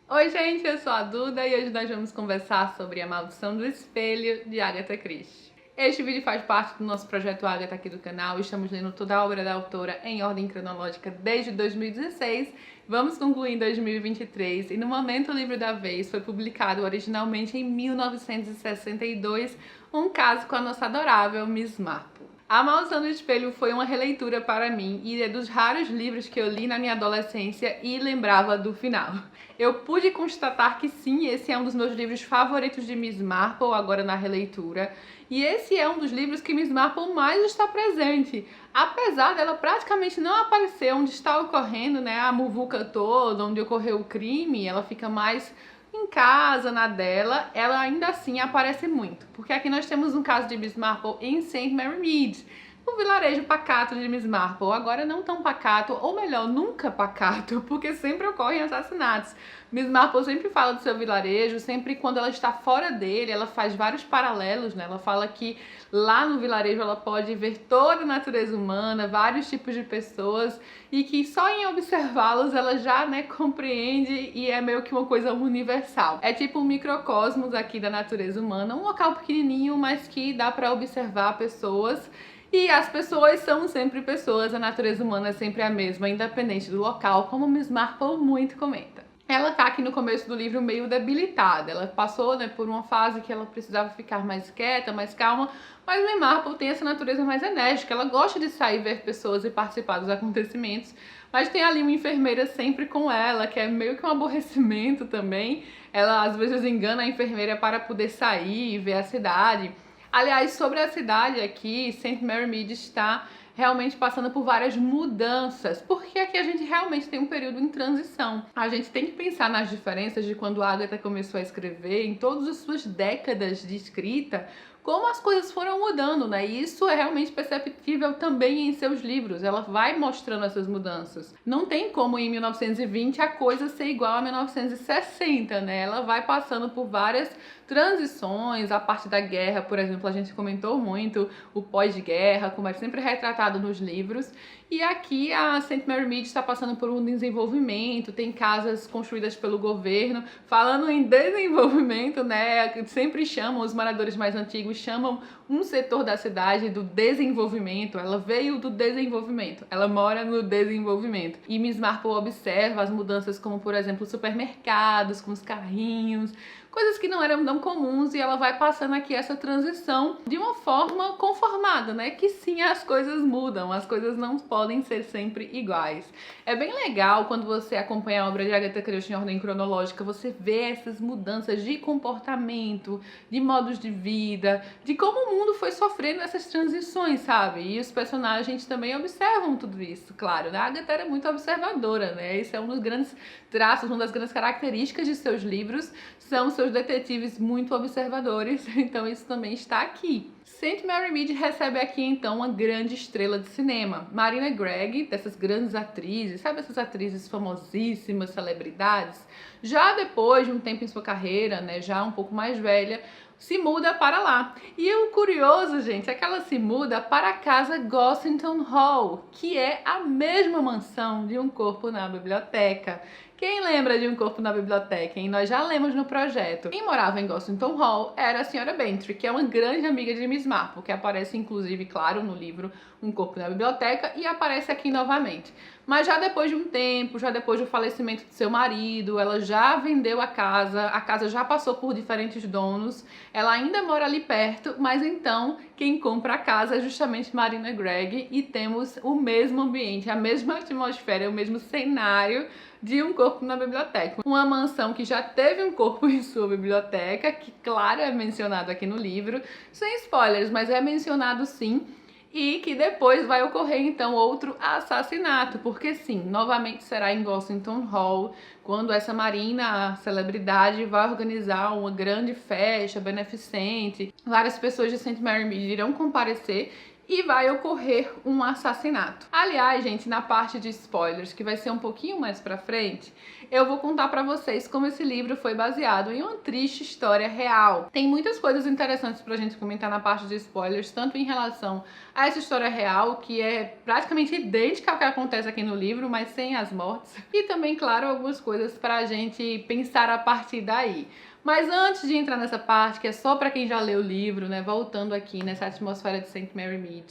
Oi gente, eu sou a Duda e hoje nós vamos conversar sobre A Maldição do Espelho, de Agatha Christie. Este vídeo faz parte do nosso projeto Agatha aqui do canal. Estamos lendo toda a obra da autora em ordem cronológica desde 2016. Vamos concluir em 2023 e no momento o livro da vez foi publicado originalmente em 1962, um caso com a nossa adorável Miss Marple. A Maldição do Espelho foi uma releitura para mim e é dos raros livros que eu li na minha adolescência e lembrava do final. Eu pude constatar que sim, esse é um dos meus livros favoritos de Miss Marple, agora na releitura. E esse é um dos livros que Miss Marple mais está presente. Apesar dela praticamente não aparecer onde está ocorrendo, né, a muvuca toda, onde ocorreu o crime, ela fica mais em casa, na dela, ela ainda assim aparece muito. Porque aqui nós temos um caso de Miss Marple em St. Mary Mead, o vilarejo pacato de Miss Marple, agora não tão pacato, ou melhor, nunca pacato, porque sempre ocorrem assassinatos. Miss Marple sempre fala do seu vilarejo, sempre quando ela está fora dele, ela faz vários paralelos, né? Ela fala que lá no vilarejo ela pode ver toda a natureza humana, vários tipos de pessoas, e que só em observá-los ela já, né, compreende e é meio que uma coisa universal. É tipo um microcosmos aqui da natureza humana, um local pequenininho, mas que dá para observar pessoas. E as pessoas são sempre pessoas, a natureza humana é sempre a mesma, independente do local, como Miss Marple muito comenta. Ela tá aqui no começo do livro meio debilitada, ela passou, né, por uma fase que ela precisava ficar mais quieta, mais calma, mas Miss Marple tem essa natureza mais enérgica, ela gosta de sair, ver pessoas e participar dos acontecimentos, mas tem ali uma enfermeira sempre com ela, que é meio que um aborrecimento também. Ela às vezes engana a enfermeira para poder sair e ver a cidade. Aliás, sobre a cidade aqui, St. Mary Mead está realmente passando por várias mudanças, porque aqui a gente realmente tem um período em transição. A gente tem que pensar nas diferenças de quando a Agatha começou a escrever, em todas as suas décadas de escrita, como as coisas foram mudando, né? E isso é realmente perceptível também em seus livros. Ela vai mostrando essas mudanças. Não tem como em 1920 a coisa ser igual a 1960, né? Ela vai passando por várias transições, a parte da guerra, por exemplo, a gente comentou muito o pós-guerra, como é sempre retratado nos livros. E aqui a St. Mary Mead está passando por um desenvolvimento, tem casas construídas pelo governo. Falando em desenvolvimento, né, sempre chamam, os moradores mais antigos chamam um setor da cidade do desenvolvimento. Ela veio do desenvolvimento, ela mora no desenvolvimento. E Miss Marple observa as mudanças como, por exemplo, supermercados, com os carrinhos, coisas que não eram tão comuns, e ela vai passando aqui essa transição de uma forma conformada, né? Que sim, as coisas mudam, as coisas não podem ser sempre iguais. É bem legal quando você acompanha a obra de Agatha Christie em ordem cronológica, você vê essas mudanças de comportamento, de modos de vida, de como o mundo foi sofrendo essas transições, sabe? E os personagens também observam tudo isso, claro, né? A Agatha era muito observadora, né? Esse é um dos grandes traços, uma das grandes características de seus livros, são seus detetives muito observadores, então isso também está aqui. St. Mary Mead recebe aqui então uma grande estrela de cinema, Marina Gregg, dessas grandes atrizes, sabe essas atrizes famosíssimas, celebridades? Já depois de um tempo em sua carreira, né, já um pouco mais velha, se muda para lá. E o curioso, gente, é que ela se muda para a casa Gossington Hall, que é a mesma mansão de Um Corpo na Biblioteca. Quem lembra de Um Corpo na Biblioteca, hein? Nós já lemos no projeto. Quem morava em Gossington Hall era a Sra. Bantry, que é uma grande amiga de Miss Marple, que aparece inclusive, claro, no livro Um Corpo na Biblioteca e aparece aqui novamente. Mas já depois de um tempo, já depois do falecimento de seu marido, ela já vendeu a casa já passou por diferentes donos, ela ainda mora ali perto, mas então quem compra a casa é justamente Marina Gregg e temos o mesmo ambiente, a mesma atmosfera, o mesmo cenário de Um Corpo na Biblioteca. Uma mansão que já teve um corpo em sua biblioteca, que claro é mencionado aqui no livro, sem spoilers, mas é mencionado sim, e que depois vai ocorrer então outro assassinato, porque sim, novamente será em Gossington Hall, quando essa Marina, a celebridade, vai organizar uma grande festa beneficente, várias pessoas de St. Mary Mead irão comparecer e vai ocorrer um assassinato. Aliás, gente, na parte de spoilers, que vai ser um pouquinho mais pra frente, eu vou contar pra vocês como esse livro foi baseado em uma triste história real. Tem muitas coisas interessantes pra gente comentar na parte de spoilers, tanto em relação a essa história real, que é praticamente idêntica ao que acontece aqui no livro, mas sem as mortes, e também, claro, algumas coisas pra gente pensar a partir daí. Mas antes de entrar nessa parte, que é só pra quem já leu o livro, né, voltando aqui nessa atmosfera de St. Mary Mead,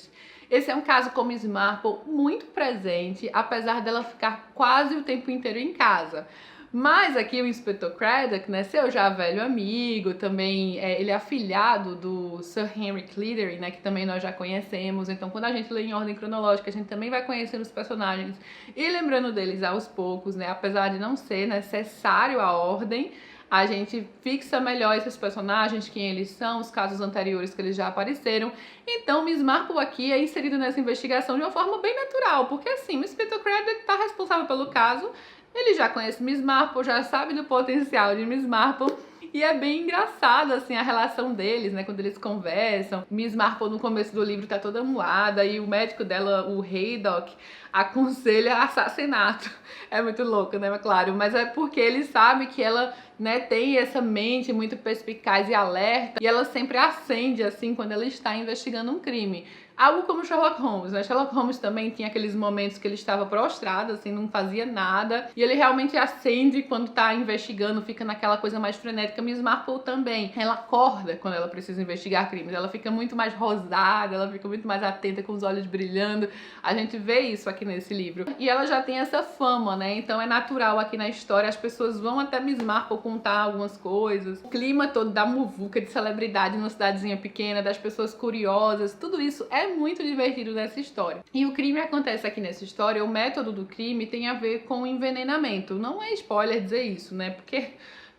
esse é um caso com Miss Marple muito presente, apesar dela ficar quase o tempo inteiro em casa. Mas aqui o Inspetor Craddock, né, seu já velho amigo, também ele é afilhado do Sir Henry Clithery, né, que também nós já conhecemos. Então quando a gente lê em ordem cronológica, a gente também vai conhecendo os personagens e lembrando deles aos poucos, né, apesar de não ser necessário a ordem. A gente fixa melhor esses personagens, quem eles são, os casos anteriores que eles já apareceram. Então, Miss Marple aqui é inserida nessa investigação de uma forma bem natural, porque assim, o Inspector Craddock está responsável pelo caso, ele já conhece Miss Marple, já sabe do potencial de Miss Marple, e é bem engraçado, assim, a relação deles, né, quando eles conversam. Miss Marple, no começo do livro, tá toda moada, e o médico dela, o Haydock, aconselha assassinato. É muito louco, né, claro, mas é porque ele sabe que ela, né, tem essa mente muito perspicaz e alerta, e ela sempre acende, assim, quando ela está investigando um crime. Algo como Sherlock Holmes, né? Sherlock Holmes também tinha aqueles momentos que ele estava prostrado, assim, não fazia nada. E ele realmente acende quando tá investigando, fica naquela coisa mais frenética. Miss Marple também. Ela acorda quando ela precisa investigar crimes. Ela fica muito mais rosada, ela fica muito mais atenta, com os olhos brilhando. A gente vê isso aqui nesse livro. E ela já tem essa fama, né? Então é natural aqui na história, as pessoas vão até Miss Marple contar algumas coisas. O clima todo da muvuca de celebridade numa cidadezinha pequena, das pessoas curiosas, tudo isso é muito divertido nessa história. E o crime acontece aqui nessa história, o método do crime tem a ver com envenenamento. Não é spoiler dizer isso, né? Porque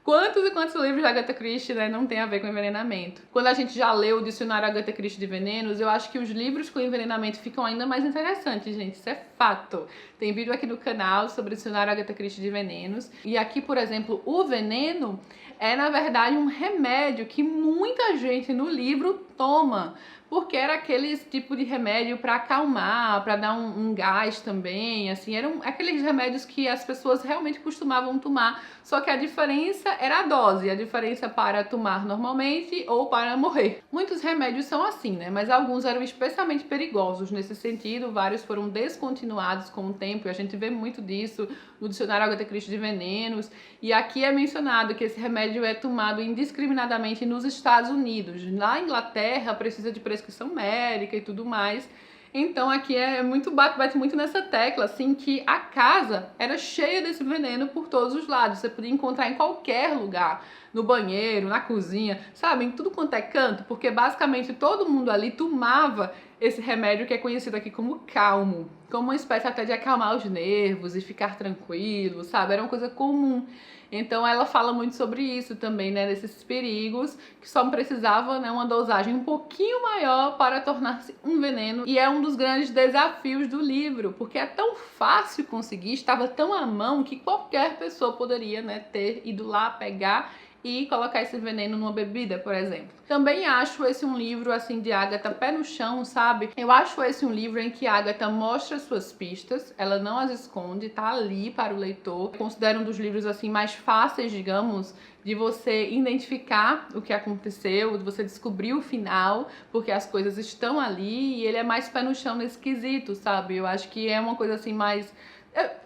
quantos e quantos livros da Agatha Christie, né, não tem a ver com envenenamento? Quando a gente já leu o dicionário Agatha Christie de venenos, eu acho que os livros com envenenamento ficam ainda mais interessantes, gente. Isso é fato. Tem vídeo aqui no canal sobre o dicionário Agatha Christie de venenos. E aqui, por exemplo, o veneno é, na verdade, um remédio que muita gente no livro toma, porque era aquele tipo de remédio para acalmar, para dar um gás também, assim, eram aqueles remédios que as pessoas realmente costumavam tomar, só que a diferença era a dose, a diferença para tomar normalmente ou para morrer. Muitos remédios são assim, né, mas alguns eram especialmente perigosos nesse sentido, vários foram descontinuados com o tempo, e a gente vê muito disso no dicionário Agatha Christie de venenos, e aqui é mencionado que esse remédio é tomado indiscriminadamente nos Estados Unidos. Na Inglaterra precisa de prescrição médica e tudo mais. Então aqui é muito bate muito nessa tecla, assim, que a casa era cheia desse veneno por todos os lados. Você podia encontrar em qualquer lugar, no banheiro, na cozinha, sabe, em tudo quanto é canto, porque basicamente todo mundo ali tomava esse remédio que é conhecido aqui como calmo, como uma espécie até de acalmar os nervos e ficar tranquilo, sabe, era uma coisa comum. Então ela fala muito sobre isso também, né, desses perigos, que só precisava, né, uma dosagem um pouquinho maior para tornar-se um veneno. E é um dos grandes desafios do livro, porque é tão fácil conseguir, estava tão à mão que qualquer pessoa poderia, né, ter ido lá pegar e colocar esse veneno numa bebida, por exemplo. Também acho esse um livro, assim, de Agatha pé no chão, sabe? Eu acho esse um livro em que Agatha mostra suas pistas, ela não as esconde, tá ali para o leitor. Eu considero um dos livros, assim, mais fáceis, digamos, de você identificar o que aconteceu, de você descobrir o final, porque as coisas estão ali e ele é mais pé no chão nesse quesito, sabe? Eu acho que é uma coisa, assim, mais...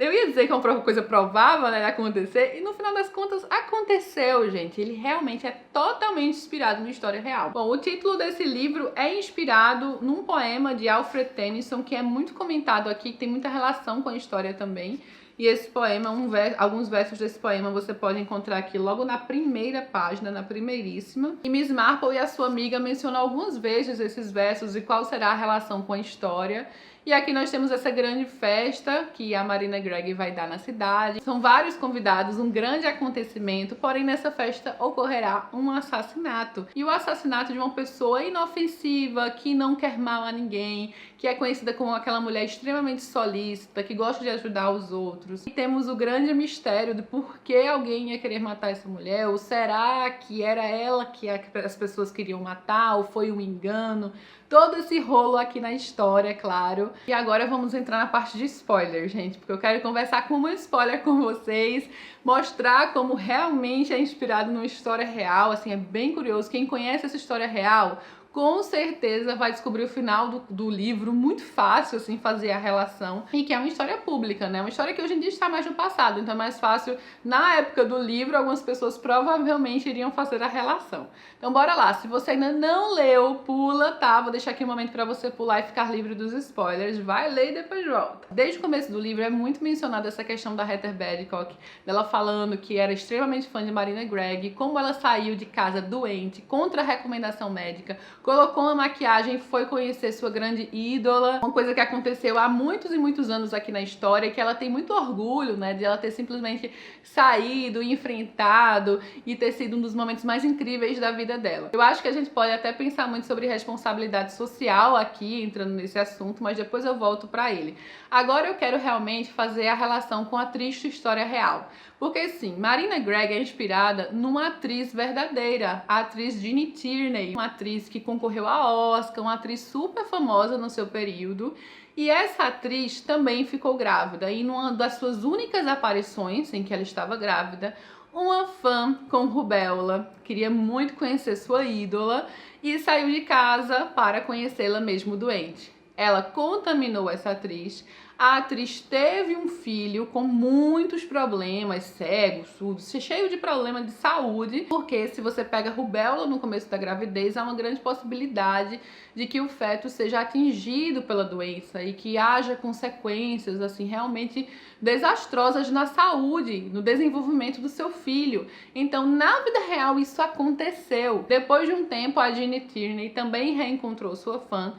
Eu ia dizer que é uma coisa provável, né, de acontecer, e no final das contas aconteceu, gente. Ele realmente é totalmente inspirado na história real. Bom, o título desse livro é inspirado num poema de Alfred Tennyson, que é muito comentado aqui, que tem muita relação com a história também. E esse poema, alguns versos desse poema você pode encontrar aqui logo na primeira página, na primeiríssima. E Miss Marple e a sua amiga mencionam algumas vezes esses versos e qual será a relação com a história. E aqui nós temos essa grande festa que a Marina Gregg vai dar na cidade. São vários convidados, um grande acontecimento, porém nessa festa ocorrerá um assassinato. E o assassinato de uma pessoa inofensiva, que não quer mal a ninguém, que é conhecida como aquela mulher extremamente solícita, que gosta de ajudar os outros. E temos o grande mistério de por que alguém ia querer matar essa mulher, ou será que era ela que as pessoas queriam matar, ou foi um engano. Todo esse rolo aqui na história, claro. E agora vamos entrar na parte de spoiler, gente, porque eu quero conversar com um spoiler com vocês, mostrar como realmente é inspirado numa história real, assim, é bem curioso. Quem conhece essa história real, com certeza vai descobrir o final do livro muito fácil, assim, fazer a relação. E que é uma história pública, né? Uma história que hoje em dia está mais no passado, então é mais fácil. Na época do livro, algumas pessoas provavelmente iriam fazer a relação. Então bora lá, se você ainda não leu, pula, tá? Vou deixar aqui um momento pra você pular e ficar livre dos spoilers. Vai ler e depois volta. Desde o começo do livro é muito mencionada essa questão da Heather Badcock, dela falando que era extremamente fã de Marina Gregg, como ela saiu de casa doente, contra a recomendação médica, colocou uma maquiagem e foi conhecer sua grande ídola. Uma coisa que aconteceu há muitos e muitos anos aqui na história, que ela tem muito orgulho, né, de ela ter simplesmente saído, enfrentado e ter sido um dos momentos mais incríveis da vida dela. Eu acho que a gente pode até pensar muito sobre responsabilidade social aqui, entrando nesse assunto, mas depois eu volto pra ele. Agora eu quero realmente fazer a relação com a triste história real. Porque sim, Marina Gregg é inspirada numa atriz verdadeira, a atriz Ginny Tierney, uma atriz que concorreu a Oscar, uma atriz super famosa no seu período. E essa atriz também ficou grávida, e numa das suas únicas aparições em que ela estava grávida, uma fã com rubéola queria muito conhecer sua ídola e saiu de casa para conhecê-la mesmo doente. Ela contaminou essa atriz. A atriz teve um filho com muitos problemas, cego, surdo, cheio de problemas de saúde, porque se você pega rubéola no começo da gravidez, há uma grande possibilidade de que o feto seja atingido pela doença e que haja consequências assim realmente desastrosas na saúde, no desenvolvimento do seu filho. Então, na vida real, isso aconteceu. Depois de um tempo, a Ginny Tierney também reencontrou sua fã,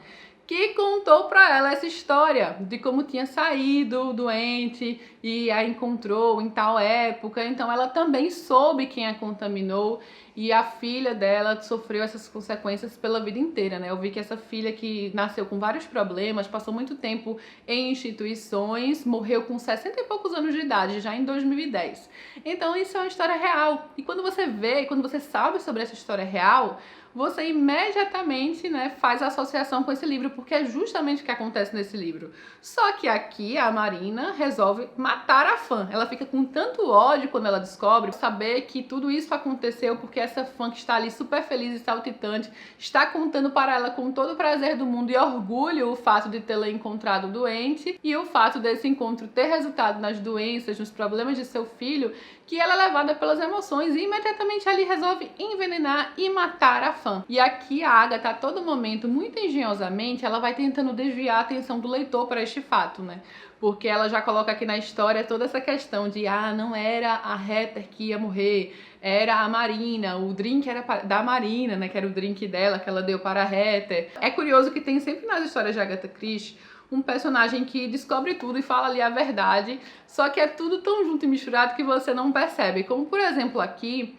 que contou pra ela essa história de como tinha saído doente e a encontrou em tal época. Então ela também soube quem a contaminou e a filha dela sofreu essas consequências pela vida inteira, né? Eu vi que essa filha que nasceu com vários problemas, passou muito tempo em instituições, morreu com 60 e poucos anos de idade, já em 2010. Então isso é uma história real. E quando você vê, quando você sabe sobre essa história real, você imediatamente, né, faz a associação com esse livro, porque é justamente o que acontece nesse livro. Só que aqui a Marina resolve matar a fã. Ela fica com tanto ódio quando ela descobre, saber que tudo isso aconteceu porque essa fã que está ali super feliz e saltitante está contando para ela com todo o prazer do mundo e orgulho o fato de tê-la encontrado doente e o fato desse encontro ter resultado nas doenças, nos problemas de seu filho, que ela é levada pelas emoções e imediatamente ali resolve envenenar e matar a fã. E aqui a Agatha, a todo momento, muito engenhosamente, ela vai tentando desviar a atenção do leitor para este fato, né? Porque ela já coloca aqui na história toda essa questão de não era a Heather que ia morrer, era a Marina, o drink era da Marina, né? Que era o drink dela, que ela deu para a Heather. É curioso que tem sempre nas histórias de Agatha Christie um personagem que descobre tudo e fala ali a verdade, só que é tudo tão junto e misturado que você não percebe. Como, por exemplo, aqui,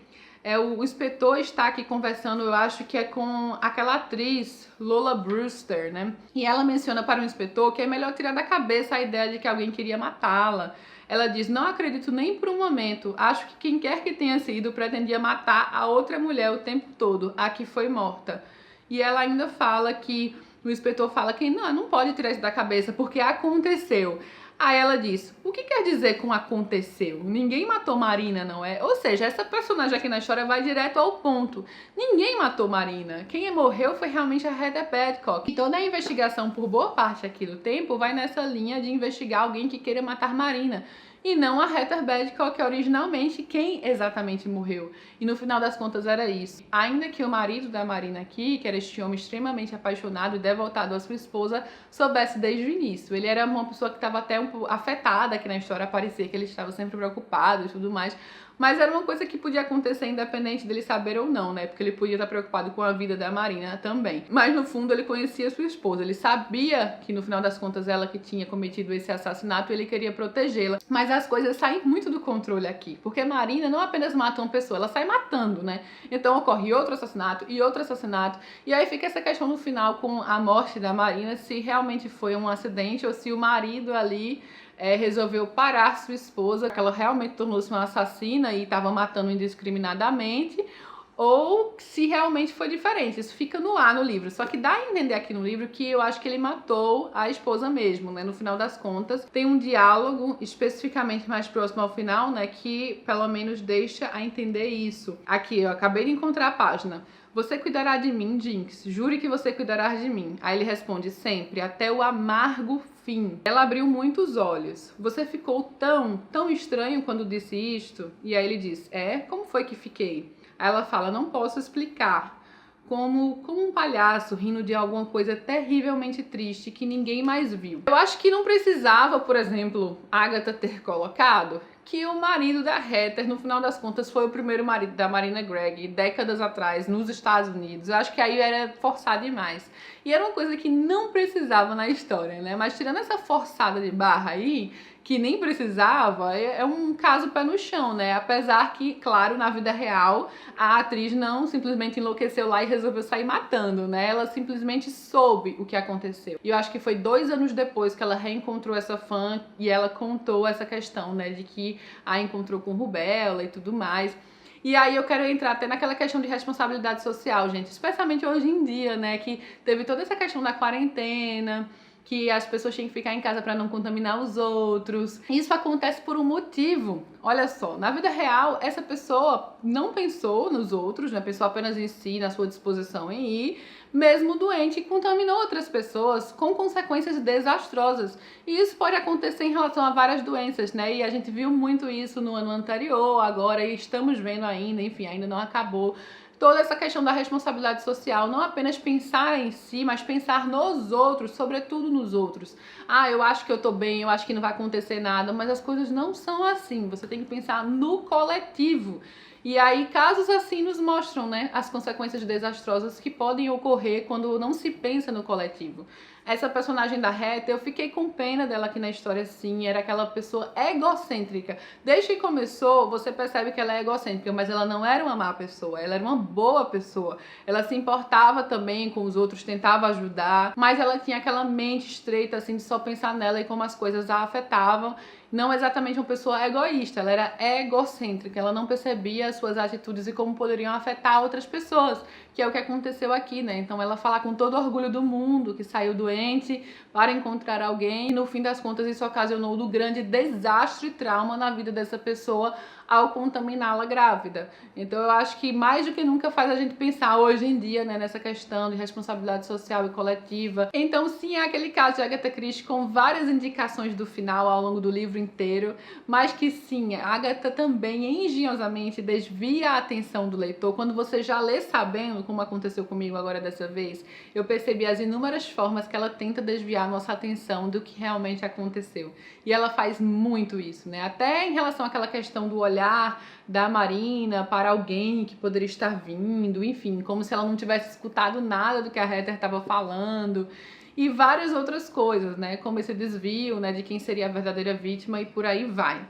o inspetor está aqui conversando, eu acho que é com aquela atriz, Lola Brewster, né? E ela menciona para o inspetor que é melhor tirar da cabeça a ideia de que alguém queria matá-la. Ela diz, não acredito nem por um momento, acho que quem quer que tenha sido pretendia matar a outra mulher o tempo todo, a que foi morta. E ela ainda fala que o inspetor fala que não pode tirar isso da cabeça porque aconteceu. Aí ela diz, o que quer dizer com aconteceu? Ninguém matou Marina, não é? Ou seja, essa personagem aqui na história vai direto ao ponto. Ninguém matou Marina. Quem morreu foi realmente a Heather Badcock. E toda a investigação, por boa parte aqui do tempo, vai nessa linha de investigar alguém que queira matar Marina. E não a Heather Badcock, que originalmente quem exatamente morreu. E no final das contas era isso. Ainda que o marido da Marina aqui, que era este homem extremamente apaixonado e devotado à sua esposa, soubesse desde o início. Ele era uma pessoa que estava até um pouco afetada aqui na história, parecia que ele estava sempre preocupado e tudo mais. Mas era uma coisa que podia acontecer independente dele saber ou não, né? Porque ele podia estar preocupado com a vida da Marina também. Mas no fundo ele conhecia sua esposa. Ele sabia que no final das contas ela que tinha cometido esse assassinato e ele queria protegê-la. Mas as coisas saem muito do controle aqui. Porque Marina não apenas mata uma pessoa, ela sai matando, né? Então ocorre outro assassinato e outro assassinato. E aí fica essa questão no final com a morte da Marina, se realmente foi um acidente ou se o marido ali resolveu parar sua esposa, que ela realmente tornou-se uma assassina e estava matando indiscriminadamente, ou se realmente foi diferente. Isso fica no ar no livro. Só que dá a entender aqui no livro que eu acho que ele matou a esposa mesmo, né? No final das contas, tem um diálogo especificamente mais próximo ao final, né? Que pelo menos deixa a entender isso. Aqui, eu acabei de encontrar a página. Você cuidará de mim, Jinx. Jure que você cuidará de mim. Aí ele responde sempre, até o amargo fim. Ela abriu muitos olhos. Você ficou tão estranho quando disse isto? E aí ele diz, como foi que fiquei? Aí ela fala, não posso explicar. Como um palhaço rindo de alguma coisa terrivelmente triste que ninguém mais viu. Eu acho que não precisava, por exemplo, Agatha ter colocado que o marido da Heather, no final das contas, foi o primeiro marido da Marina Gregg, décadas atrás, nos Estados Unidos. Eu acho que aí era forçado demais. E era uma coisa que não precisava na história, né? Mas tirando essa forçada de barra aí, que nem precisava, é um caso pé no chão, né? Apesar que, claro, na vida real, a atriz não simplesmente enlouqueceu lá e resolveu sair matando, né? Ela simplesmente soube o que aconteceu. E eu acho que foi 2 anos depois que ela reencontrou essa fã e ela contou essa questão, né? De que a encontrou com rubéola e tudo mais. E aí eu quero entrar até naquela questão de responsabilidade social, gente. Especialmente hoje em dia, né? Que teve toda essa questão da quarentena, que as pessoas têm que ficar em casa para não contaminar os outros. Isso acontece por um motivo. Olha só, na vida real, essa pessoa não pensou nos outros, né? Pensou apenas em si, na sua disposição em ir, mesmo doente, e contaminou outras pessoas com consequências desastrosas. E isso pode acontecer em relação a várias doenças, né? E a gente viu muito isso no ano anterior, agora, e estamos vendo ainda, enfim, ainda não acabou. Toda essa questão da responsabilidade social, não apenas pensar em si, mas pensar nos outros, sobretudo nos outros. Eu acho que eu tô bem, eu acho que não vai acontecer nada, mas as coisas não são assim. Você tem que pensar no coletivo. E aí, casos assim nos mostram, né, as consequências desastrosas que podem ocorrer quando não se pensa no coletivo. Essa personagem da Heather, eu fiquei com pena dela aqui na história, sim, era aquela pessoa egocêntrica. Desde que começou, você percebe que ela é egocêntrica, mas ela não era uma má pessoa, ela era uma boa pessoa. Ela se importava também com os outros, tentava ajudar, mas ela tinha aquela mente estreita, assim, de só pensar nela e como as coisas a afetavam. Não exatamente uma pessoa egoísta, ela era egocêntrica, ela não percebia as suas atitudes e como poderiam afetar outras pessoas, que é o que aconteceu aqui, né? Então ela fala com todo orgulho do mundo que saiu doente para encontrar alguém e no fim das contas isso ocasionou um grande desastre e trauma na vida dessa pessoa ao contaminá-la grávida. Então eu acho que mais do que nunca faz a gente pensar hoje em dia, né, nessa questão de responsabilidade social e coletiva. Então sim, é aquele caso de Agatha Christie com várias indicações do final ao longo do livro inteiro, mas que sim, a Agatha também engenhosamente desvia a atenção do leitor. Quando você já lê sabendo, como aconteceu comigo agora dessa vez, eu percebi as inúmeras formas que ela tenta desviar a nossa atenção do que realmente aconteceu. E ela faz muito isso, né? Até em relação àquela questão do olhar da Marina para alguém que poderia estar vindo, enfim, como se ela não tivesse escutado nada do que a Heather estava falando. E várias outras coisas, né? Como esse desvio, né, de quem seria a verdadeira vítima e por aí vai.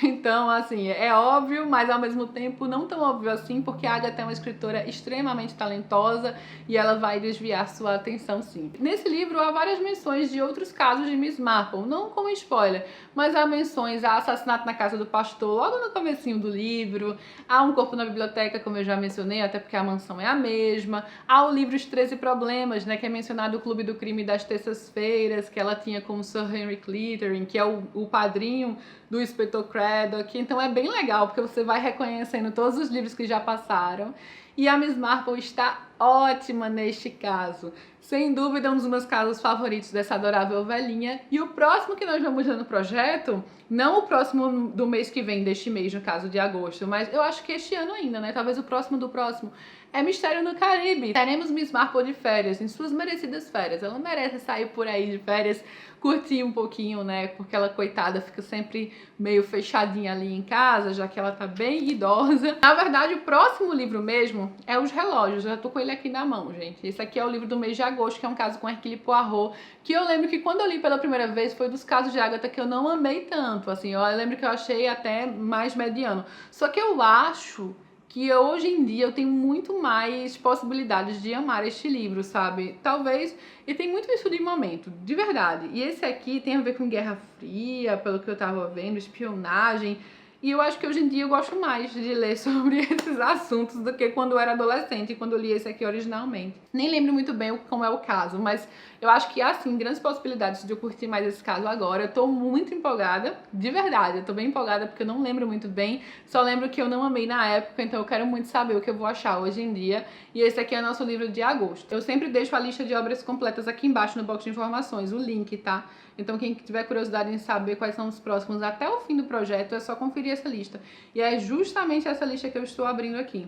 Então, assim, é óbvio, mas ao mesmo tempo não tão óbvio assim, porque a Agatha é uma escritora extremamente talentosa e ela vai desviar sua atenção sim. Nesse livro há várias menções de outros casos de Miss Marple, não como spoiler, mas há menções a assassinato na casa do pastor logo no comecinho do livro, há um corpo na biblioteca, como eu já mencionei, até porque a mansão é a mesma, há o livro Os 13 Problemas, né, que é mencionado o Clube do Crime das terças-feiras, que ela tinha com o Sir Henry Clittering, que é o padrinho do Inspetor Craddock. Então é bem legal, porque você vai reconhecendo todos os livros que já passaram. E a Miss Marple está ótima neste caso. Sem dúvida, um dos meus casos favoritos dessa adorável velhinha. E o próximo que nós vamos ler no projeto, não o próximo do mês que vem, deste mês, no caso de agosto, mas eu acho que este ano ainda, né? Talvez o próximo do próximo, é Mistério no Caribe. Teremos Miss Marple de férias, em suas merecidas férias. Ela merece sair por aí de férias, curtir um pouquinho, né? Porque ela, coitada, fica sempre meio fechadinha ali em casa, já que ela tá bem idosa. Na verdade, o próximo livro mesmo é Os Relógios. Eu já tô com ele aqui na mão, gente. Esse aqui é o livro do mês de agosto, que é um caso com Hercule Poirot, que eu lembro que quando eu li pela primeira vez foi dos casos de Agatha que eu não amei tanto, assim. Eu lembro que eu achei até mais mediano. Só que eu acho que hoje em dia eu tenho muito mais possibilidades de amar este livro, sabe? Talvez, e tem muito isso de momento, de verdade. E esse aqui tem a ver com Guerra Fria, pelo que eu tava vendo, espionagem. E eu acho que hoje em dia eu gosto mais de ler sobre esses assuntos do que quando eu era adolescente, quando eu li esse aqui originalmente. Nem lembro muito bem como é o caso, mas eu acho que há, sim, grandes possibilidades de eu curtir mais esse caso agora. Eu tô muito empolgada, de verdade, eu tô bem empolgada porque eu não lembro muito bem, só lembro que eu não amei na época, então eu quero muito saber o que eu vou achar hoje em dia. E esse aqui é o nosso livro de agosto. Eu sempre deixo a lista de obras completas aqui embaixo no box de informações, o link, tá? Então quem tiver curiosidade em saber quais são os próximos até o fim do projeto, é só conferir essa lista. E é justamente essa lista que eu estou abrindo aqui.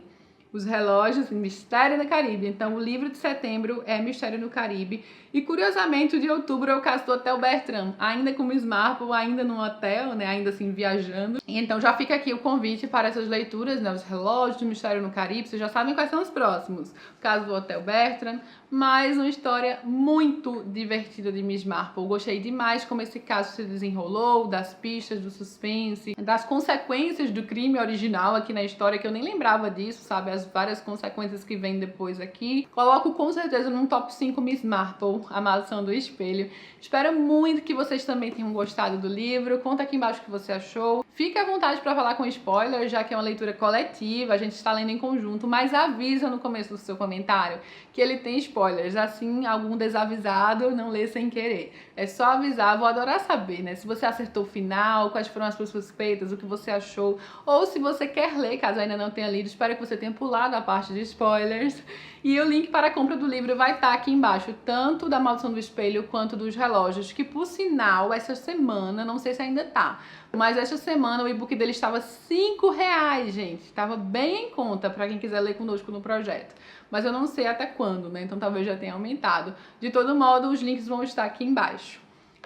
Os relógios, Mistério no Caribe. Então o livro de setembro é Mistério no Caribe. E curiosamente o de outubro é o caso do Hotel Bertram. Ainda com Miss Marple, ainda no hotel, né? Ainda assim viajando. E então já fica aqui o convite para essas leituras, né? Os relógios, Mistério no Caribe. Vocês já sabem quais são os próximos. O caso do Hotel Bertram. Mais uma história muito divertida de Miss Marple. Gostei demais como esse caso se desenrolou, das pistas, do suspense, das consequências do crime original aqui na história, que eu nem lembrava disso, sabe? As várias consequências que vêm depois aqui. Coloco com certeza num top 5 Miss Marple, A Maldição do Espelho. Espero muito que vocês também tenham gostado do livro. Conta aqui embaixo o que você achou. Fique à vontade para falar com spoilers, já que é uma leitura coletiva, a gente está lendo em conjunto, mas avisa no começo do seu comentário que ele tem spoilers, assim algum desavisado não lê sem querer. É só avisar, vou adorar saber, né? Se você acertou o final, quais foram as suas suspeitas, o que você achou, ou se você quer ler, caso ainda não tenha lido, espero que você tenha pulado a parte de spoilers. E o link para a compra do livro vai estar aqui embaixo, tanto da Maldição do Espelho quanto dos relógios, que por sinal, essa semana, não sei se ainda tá, mas essa semana o e-book dele estava R$5, gente. Estava bem em conta para quem quiser ler conosco no projeto. Mas eu não sei até quando, né? Então talvez já tenha aumentado. De todo modo, os links vão estar aqui embaixo.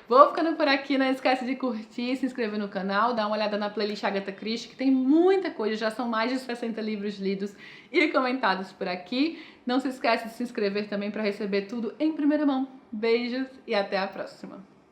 Vou ficando por aqui, não esquece de curtir, se inscrever no canal, dar uma olhada na playlist Agatha Christie, que tem muita coisa, já são mais de 60 livros lidos e comentados por aqui. Não se esquece de se inscrever também para receber tudo em primeira mão. Beijos e até a próxima!